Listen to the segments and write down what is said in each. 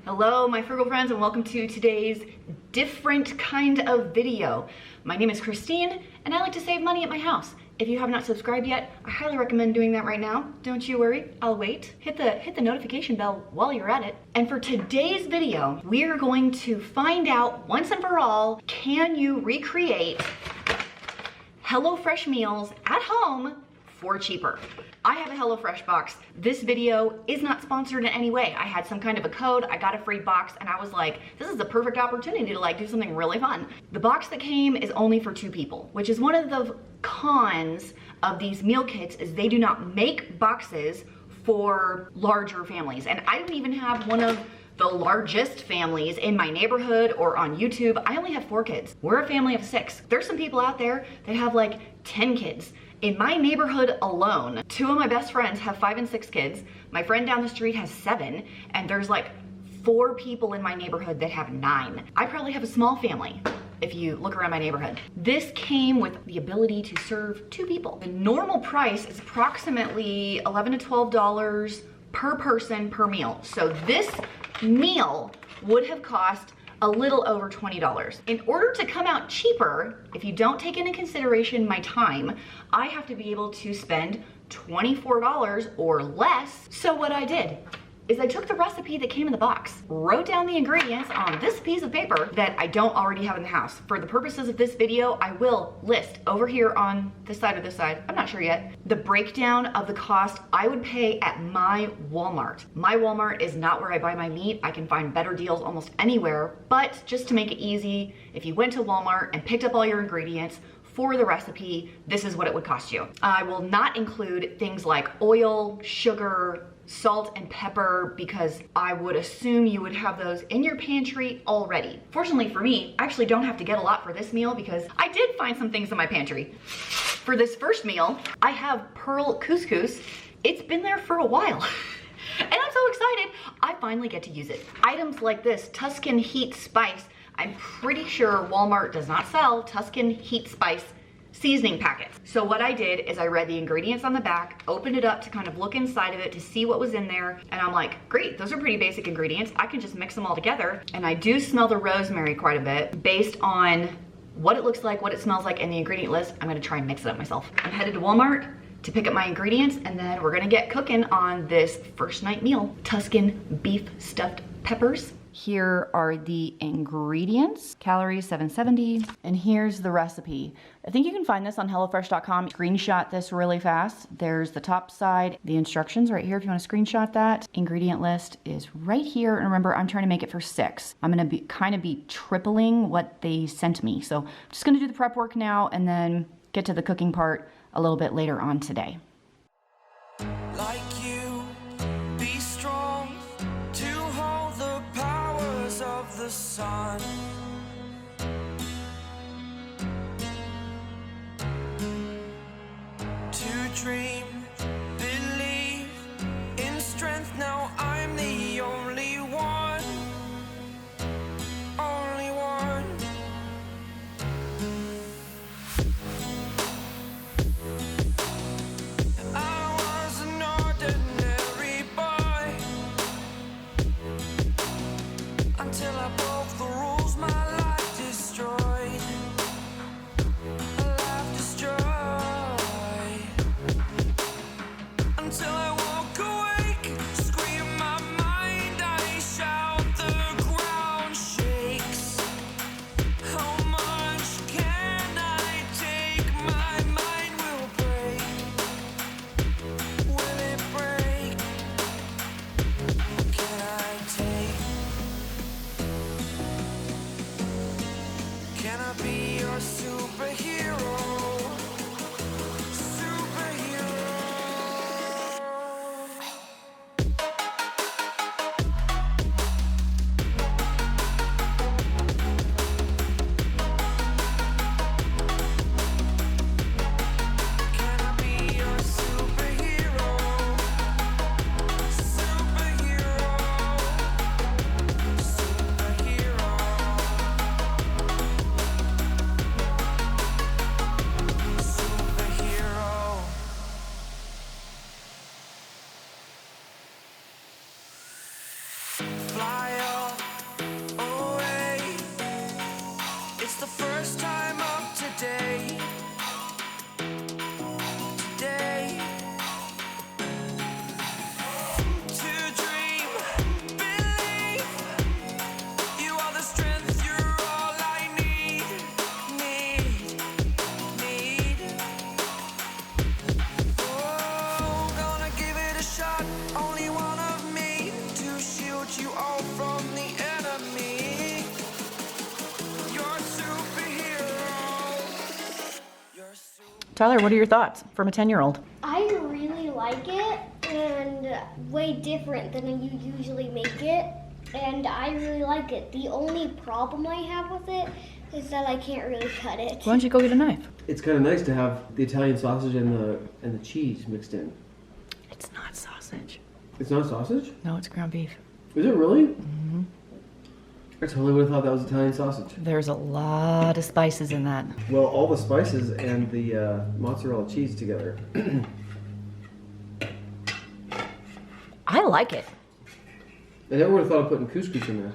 Hello, my frugal friends, and welcome to today's different kind of video. My name is Christine, and I like to save money at my house. If you have not subscribed yet, I highly recommend doing that right now. Don't you worry, I'll wait. Hit the notification bell while you're at it. And for today's video, we are going to find out once and for all, can you recreate HelloFresh meals at home for cheaper? I have a HelloFresh box. This video is not sponsored in any way. I had some kind of a code, I got a free box, and I was like, this is the perfect opportunity to do something really fun. The box that came is only for 2 people, which is one of the cons of these meal kits is they do not make boxes for larger families. And I don't even have one of the largest families in my neighborhood or on YouTube. I only have 4 kids. We're a family of 6. There's some people out there that have like 10 kids. In my neighborhood alone, 2 of my best friends have 5 and 6 kids. My friend down the street has 7, and there's like 4 people in my neighborhood that have 9. I probably have a small family if you look around my neighborhood. This came with the ability to serve 2 people. The normal price is approximately $11 to $12 per person per meal. So this meal would have cost a little over $20. In order to come out cheaper, if you don't take into consideration my time, I have to be able to spend $24 or less. So what I did is I took the recipe that came in the box, wrote down the ingredients on this piece of paper that I don't already have in the house. For the purposes of this video, I will list over here on this side or this side, I'm not sure yet, the breakdown of the cost I would pay at my Walmart. My Walmart is not where I buy my meat. I can find better deals almost anywhere, but just to make it easy, if you went to Walmart and picked up all your ingredients for the recipe, this is what it would cost you. I will not include things like oil, sugar, salt and pepper, because I would assume you would have those in your pantry already. Fortunately for me, I actually don't have to get a lot for this meal because I did find some things in my pantry. For this first meal, I have pearl couscous. It's been there for a while. And I'm so excited, I finally get to use it. Items like this Tuscan heat spice, I'm pretty sure Walmart does not sell Tuscan heat spice seasoning packets. So what I did is I read the ingredients on the back, opened it up to kind of look inside of it to see what was in there, and I'm like, great, those are pretty basic ingredients. I can just mix them all together. And I do smell the rosemary quite a bit. Based on what it looks like, what it smells like, and the ingredient list, I'm gonna try and mix it up myself. I'm headed to Walmart to pick up my ingredients, and then we're gonna get cooking on this first night meal. Tuscan beef stuffed peppers. Here are the ingredients, calories 770, and here's the recipe. I think you can find this on hellofresh.com. Screenshot this really fast. There's the top side, the instructions right here if you want to screenshot that. Ingredient list is right here, and remember, I'm trying to make it for 6. I'm gonna kind of be tripling what they sent me. So I'm just gonna do the prep work now and then get to the cooking part a little bit later on today. Like you, be strong to hold the powers of the sun. To dream, believe in strength. Now I'm the only one, only one. I was an ordinary boy until I broke the rules. My life destroyed, a life destroyed. Until I walk awake, scream my mind, I shout, the ground shakes. How much can I take? My mind will break. Will it break? Can I take? It's the first time of today. Today. To dream, believe. You are the strength, you're all I need. Oh, gonna give it a shot. Only one of me to shield you all from the enemy. You're a superhero. You're a Tyler, what are your thoughts from a 10-year-old? I really like it, and way different than you usually make it, and I really like it. The only problem I have with it is that I can't really cut it. Why don't you go get a knife? It's kind of nice to have the Italian sausage and the cheese mixed in. It's not sausage. It's not sausage? No, it's ground beef. Is it really? Mm-hmm. I totally would have thought that was Italian sausage. There's a lot of spices in that. Well, all the spices and the mozzarella cheese together. I like it. I never would have thought of putting couscous in there.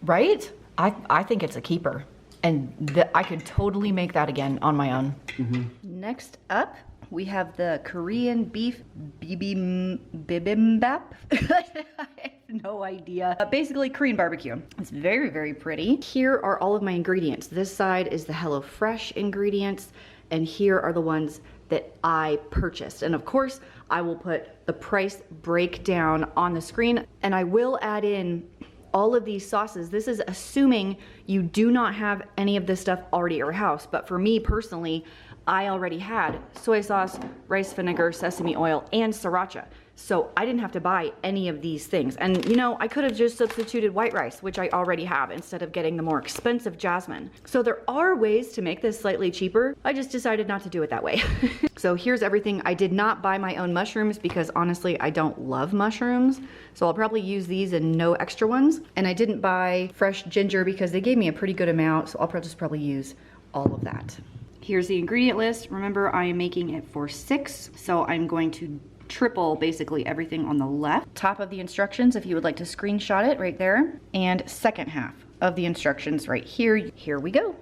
Right? I think it's a keeper. And I could totally make that again on my own. Mm-hmm. Next up, we have the Korean beef bibimbap. I have no idea. Basically Korean barbecue. It's very, very pretty. Here are all of my ingredients. This side is the HelloFresh ingredients, and here are the ones that I purchased. And of course, I will put the price breakdown on the screen, and I will add in all of these sauces. This is assuming you do not have any of this stuff already at your house. But for me personally, I already had soy sauce, rice vinegar, sesame oil, and sriracha. So I didn't have to buy any of these things. And you know, I could have just substituted white rice, which I already have, instead of getting the more expensive jasmine. So there are ways to make this slightly cheaper. I just decided not to do it that way. So here's everything. I did not buy my own mushrooms because honestly, I don't love mushrooms. So I'll probably use these and no extra ones. And I didn't buy fresh ginger because they gave me a pretty good amount. So I'll just probably use all of that. Here's the ingredient list. Remember, I am making it for 6. So I'm going to triple basically everything on the left. Top of the instructions, if you would like to screenshot it, right there. And second half of the instructions right here. Here we go.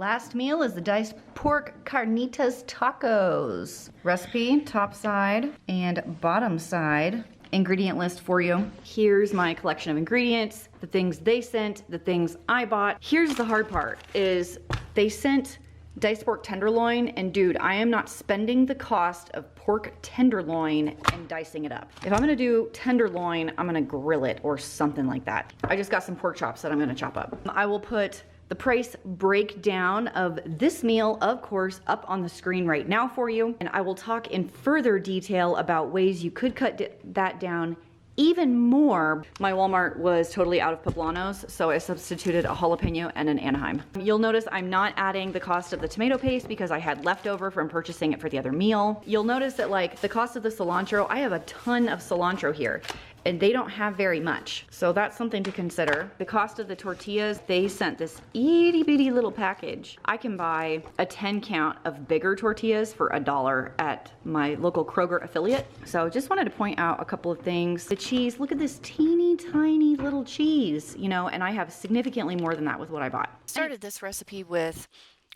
Last meal is the diced pork carnitas tacos. Recipe, top side and bottom side. Ingredient list for you. Here's my collection of ingredients, the things they sent, the things I bought. Here's the hard part, is they sent diced pork tenderloin, and dude, I am not spending the cost of pork tenderloin and dicing it up. If I'm gonna do tenderloin, I'm gonna grill it or something like that. I just got some pork chops that I'm gonna chop up. I will put the price breakdown of this meal, of course, up on the screen right now for you. And I will talk in further detail about ways you could cut that down even more. My Walmart was totally out of poblanos, so I substituted a jalapeno and an Anaheim. You'll notice I'm not adding the cost of the tomato paste because I had leftover from purchasing it for the other meal. You'll notice that like the cost of the cilantro, I have a ton of cilantro here, and they don't have very much. So that's something to consider. The cost of the tortillas, they sent this itty bitty little package. I can buy a 10 count of bigger tortillas for $1 at my local Kroger affiliate. So just wanted to point out a couple of things. The cheese, look at this teeny tiny little cheese, you know, and I have significantly more than that with what I bought. Started this recipe with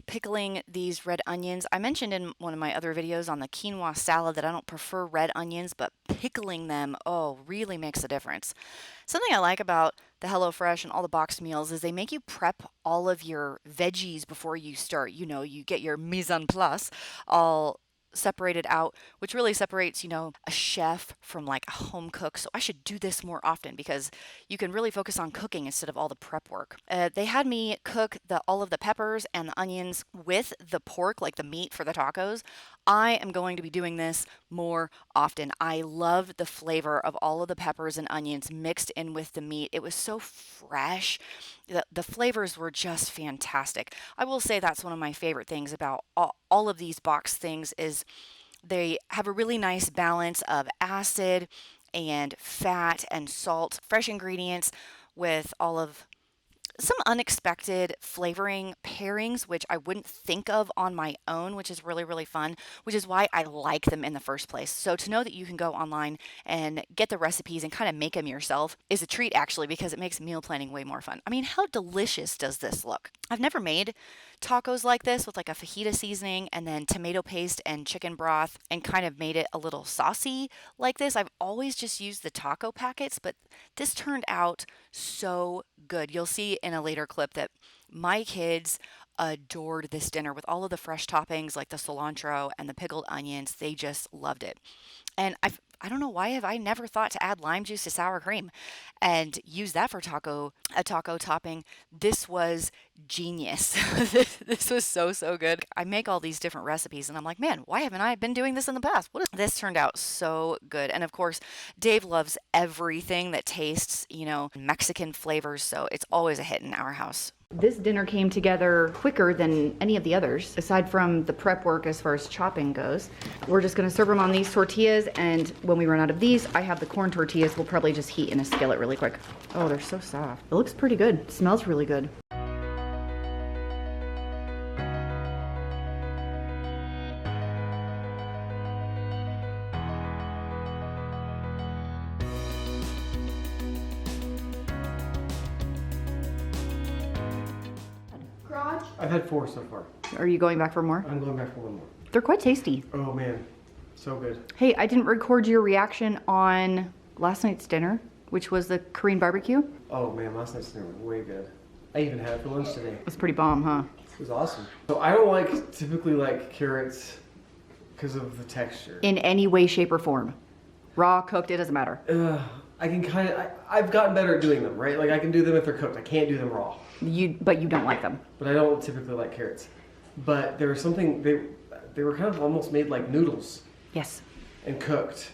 pickling these red onions. I mentioned in one of my other videos on the quinoa salad that I don't prefer red onions, but pickling them, oh, really makes a difference. Something I like about the HelloFresh and all the boxed meals is they make you prep all of your veggies before you start. You know, you get your mise en place all separated out, which really separates, you know, a chef from like a home cook. So I should do this more often because you can really focus on cooking instead of all the prep work. They had me cook all of the peppers and the onions with the pork, like the meat for the tacos. I am going to be doing this more often. I love the flavor of all of the peppers and onions mixed in with the meat. It was so fresh. The flavors were just fantastic. I will say that's one of my favorite things about all of these box things is they have a really nice balance of acid and fat and salt, fresh ingredients with all of some unexpected flavoring pairings, which I wouldn't think of on my own, which is really, really fun, which is why I like them in the first place. So to know that you can go online and get the recipes and kind of make them yourself is a treat, actually, because it makes meal planning way more fun. I mean, how delicious does this look? I've never made tacos like this with like a fajita seasoning and then tomato paste and chicken broth and kind of made it a little saucy like this. I've always just used the taco packets, but this turned out so good. You'll see in a later clip that my kids adored this dinner with all of the fresh toppings like the cilantro and the pickled onions. They just loved it. And I don't know why have I never thought to add lime juice to sour cream and use that for a taco topping. This was genius. This was so good. I make all these different recipes and I'm like, man, why haven't I been doing this in the past? This turned out so good. And of course, Dave loves everything that tastes, you know, Mexican flavors. So it's always a hit in our house. This dinner came together quicker than any of the others, aside from the prep work as far as chopping goes. We're just gonna serve them on these tortillas, and when we run out of these, I have the corn tortillas. We'll probably just heat in a skillet really quick. Oh, they're so soft. It looks pretty good. It smells really good. I've had 4 so far. Are you going back for more? I'm going back for 1 more. They're quite tasty. Oh man, so good. Hey, I didn't record your reaction on last night's dinner, which was the Korean barbecue. Oh man, last night's dinner was way good. I even had it for lunch today. It was pretty bomb, huh? It was awesome. So I don't typically like carrots because of the texture. In any way, shape, or form. Raw, cooked, it doesn't matter. I can I've gotten better at doing them, right? Like I can do them if they're cooked. I can't do them raw. But you don't like them. But I don't typically like carrots. But there was something, they were kind of almost made like noodles. Yes. And cooked.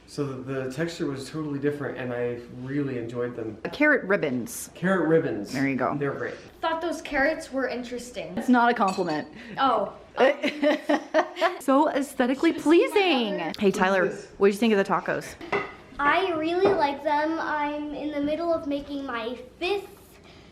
So the texture was totally different and I really enjoyed them. Carrot ribbons. Carrot ribbons. There you go. They were great. Thought those carrots were interesting. It's not a compliment. Oh. So aesthetically pleasing. Hey Tyler, what did you think of the tacos? I really like them. I'm in the middle of making my 5th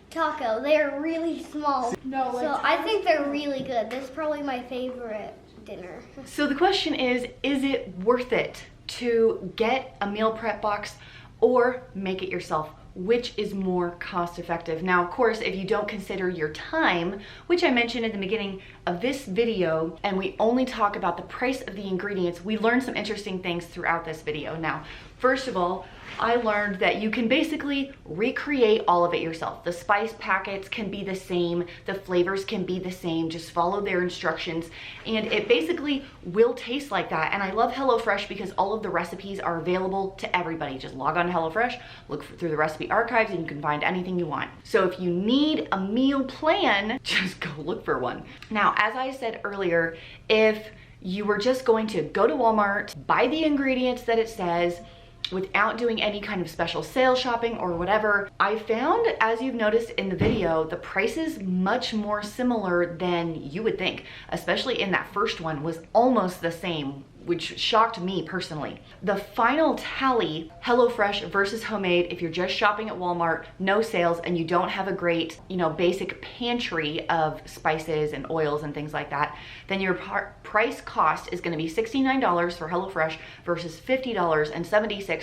taco. They're really small. So I think they're really good. This is probably my favorite dinner. So the question is it worth it to get a meal prep box or make it yourself? which is more cost effective. Now, of course, if you don't consider your time, which I mentioned in the beginning of this video, and we only talk about the price of the ingredients, we learned some interesting things throughout this video. Now, first of all, I learned that you can basically recreate all of it yourself. The spice packets can be the same, the flavors can be the same, just follow their instructions, and it basically will taste like that. And I love HelloFresh because all of the recipes are available to everybody. Just log on to HelloFresh, look through the recipe archives, and you can find anything you want. So if you need a meal plan, just go look for one. Now, as I said earlier, if you were just going to go to Walmart, buy the ingredients that it says, without doing any kind of special sales shopping or whatever, I found, as you've noticed in the video, the prices much more similar than you would think, especially in that first one was almost the same, which shocked me personally. The final tally, HelloFresh versus homemade, if you're just shopping at Walmart, no sales, and you don't have a great, basic pantry of spices and oils and things like that, then your price cost is gonna be $69 for HelloFresh versus $50.76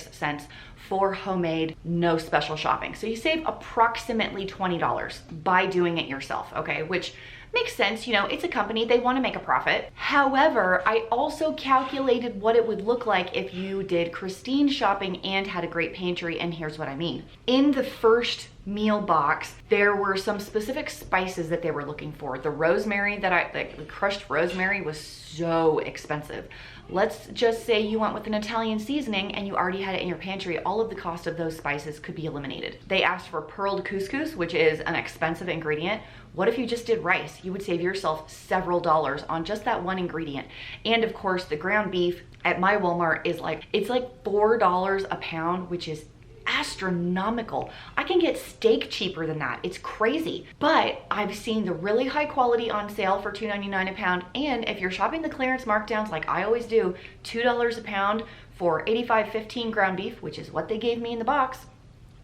for homemade, no special shopping. So you save approximately $20 by doing it yourself, okay? Which makes sense, it's a company, they want to make a profit. However, I also calculated what it would look like if you did Christine shopping and had a great pantry, and here's what I mean. In the first meal box, there were some specific spices that they were looking for. The rosemary the crushed rosemary was so expensive. Let's just say you went with an Italian seasoning and you already had it in your pantry, all of the cost of those spices could be eliminated. They asked for pearled couscous, which is an expensive ingredient. What if you just did rice? You would save yourself several dollars on just that one ingredient. And of course, the ground beef at my Walmart is it's like $4 a pound, which is astronomical. I can get steak cheaper than that. It's crazy. But I've seen the really high quality on sale for $2.99 a pound. And if you're shopping the clearance markdowns like I always do, $2 a pound for 85/15 ground beef, which is what they gave me in the box,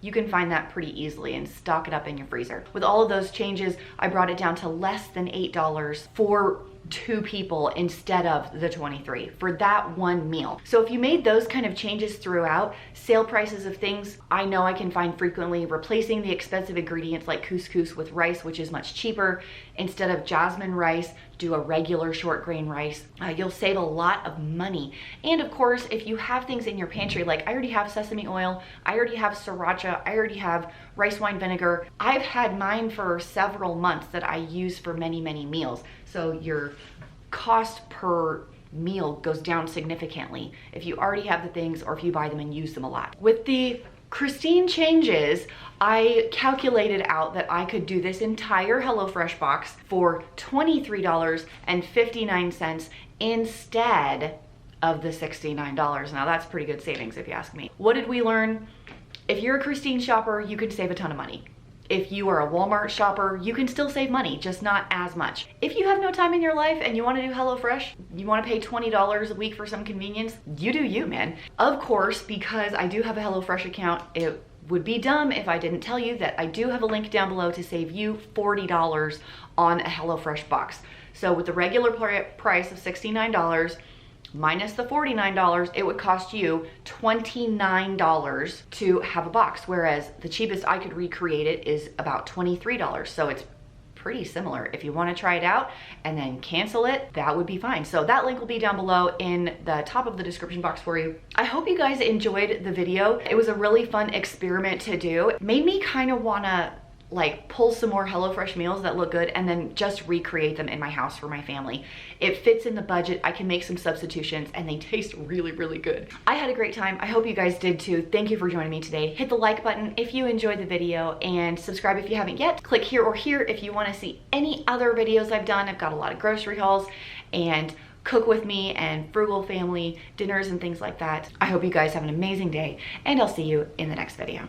you can find that pretty easily and stock it up in your freezer. With all of those changes, I brought it down to less than $8 for 2 people instead of the 23 for that one meal. So if you made those kind of changes throughout, sale prices of things I know I can find frequently, replacing the expensive ingredients like couscous with rice, which is much cheaper. Instead of jasmine rice, do a regular short grain rice. You'll save a lot of money. And of course, if you have things in your pantry, like I already have sesame oil, I already have sriracha, I already have rice wine vinegar. I've had mine for several months that I use for many, many meals. So your cost per meal goes down significantly if you already have the things or if you buy them and use them a lot. With the Christine changes, I calculated out that I could do this entire HelloFresh box for $23.59 instead of the $69. Now that's pretty good savings if you ask me. What did we learn? If you're a Christine shopper, you can save a ton of money. If you are a Walmart shopper, you can still save money, just not as much. If you have no time in your life and you want to do HelloFresh, you want to pay $20 a week for some convenience, you do you, man. Of course, because I do have a HelloFresh account, it would be dumb if I didn't tell you that I do have a link down below to save you $40 on a HelloFresh box. So with the regular price of $69, minus the $49, it would cost you $29 to have a box, whereas the cheapest I could recreate it is about $23. So it's pretty similar. If you want to try it out and then cancel it, that would be fine. So that link will be down below in the top of the description box for you. I hope you guys enjoyed the video. It was a really fun experiment to do. It made me kind of want to pull some more HelloFresh meals that look good and then just recreate them in my house for my family. It fits in the budget. I can make some substitutions and they taste really, really good. I had a great time. I hope you guys did too. Thank you for joining me today. Hit the like button if you enjoyed the video and subscribe if you haven't yet. Click here or here if you want to see any other videos I've done. I've got a lot of grocery hauls and cook with me and frugal family dinners and things like that. I hope you guys have an amazing day and I'll see you in the next video.